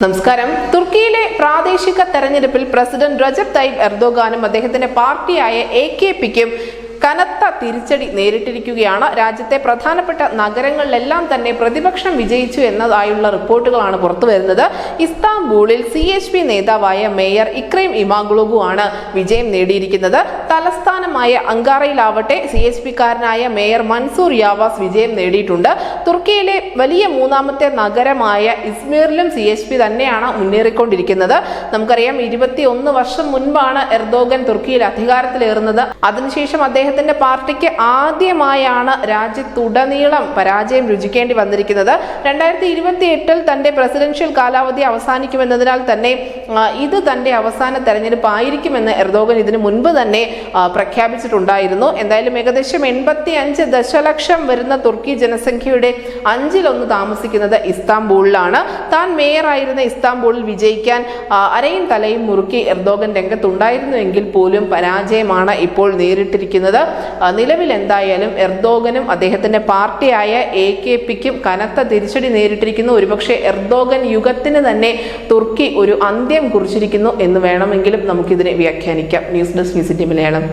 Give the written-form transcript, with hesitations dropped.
നമസ്കാരം. തുർക്കിയിലെ പ്രാദേശിക തെരഞ്ഞെടുപ്പിൽ പ്രസിഡന്റ് റജബ് തയ്യിബ് എർദോഗാനും അദ്ദേഹത്തിന്റെ പാർട്ടിയായ AKPക്കും കനത്ത തിരിച്ചടി നേരിട്ടിരിക്കുകയാണ്. രാജ്യത്തെ പ്രധാനപ്പെട്ട നഗരങ്ങളിലെല്ലാം തന്നെ പ്രതിപക്ഷം വിജയിച്ചു എന്നതായുള്ള റിപ്പോർട്ടുകളാണ് പുറത്തുവരുന്നത്. ഇസ്താംബൂളിൽ CHP നേതാവായ മേയർ ഇക്രേം ഇമാഗ്ലോഗു ആണ് വിജയം നേടിയിരിക്കുന്നത്. തലസ്ഥാനമായ അങ്കാറയിലാവട്ടെ CHP-കാരനായ മേയർ മൻസൂർ യാവാസ് വിജയം നേടിയിട്ടുണ്ട്. തുർക്കിയിലെ വലിയ മൂന്നാമത്തെ നഗരമായ ഇസ്മീറിലും CHP തന്നെയാണ് മുന്നേറിക്കൊണ്ടിരിക്കുന്നത്. നമുക്കറിയാം, 21 വർഷം മുൻപാണ് എർദോഗൻ തുർക്കിയിൽ അധികാരത്തിലേറുന്നത്. അതിനുശേഷം അദ്ദേഹത്തിന്റെ പാർട്ടിക്ക് ആദ്യമായാണ് രാജ്യത്തുടനീളം പരാജയം രുചിക്കേണ്ടി വന്നിരിക്കുന്നത്. 2028 തന്റെ പ്രസിഡൻഷ്യൽ കാലാവധി അവസാനിക്കുമെന്നതിനാൽ തന്നെ ഇത് തന്റെ അവസാന തെരഞ്ഞെടുപ്പ് ആയിരിക്കുമെന്ന് എർദോഗൻ ഇതിനു മുൻപ് തന്നെ പ്രഖ്യാപിച്ചിട്ടുണ്ടായിരുന്നു. എന്തായാലും ഏകദേശം 85 ദശലക്ഷം വരുന്ന തുർക്കി ജനസംഖ്യയുടെ 1/5 താമസിക്കുന്നത് ഇസ്താംബൂളിലാണ്. താൻ മേയറായിരുന്ന ഇസ്താംബൂളിൽ വിജയിക്കാൻ അരയും തലയും മുറുക്കി എർദോഗൻ രംഗത്തുണ്ടായിരുന്നുവെങ്കിൽ പോലും പരാജയമാണ് ഇപ്പോൾ നേരിട്ടിരിക്കുന്നത്. നിലവിൽ എന്തായാലും എർദോഗനും അദ്ദേഹത്തിന്റെ പാർട്ടിയായ AKPക്കും കനത്ത തിരിച്ചടി നേരിട്ടിരിക്കുന്നു. ഒരുപക്ഷെ എർദോഗൻ യുഗത്തിന് തന്നെ തുർക്കി ഒരു അന്ത്യം കുറിച്ചിരിക്കുന്നു എന്ന് വേണമെങ്കിലും നമുക്കിതിനെ വ്യാഖ്യാനിക്കാം. News desk VCT Malayalam.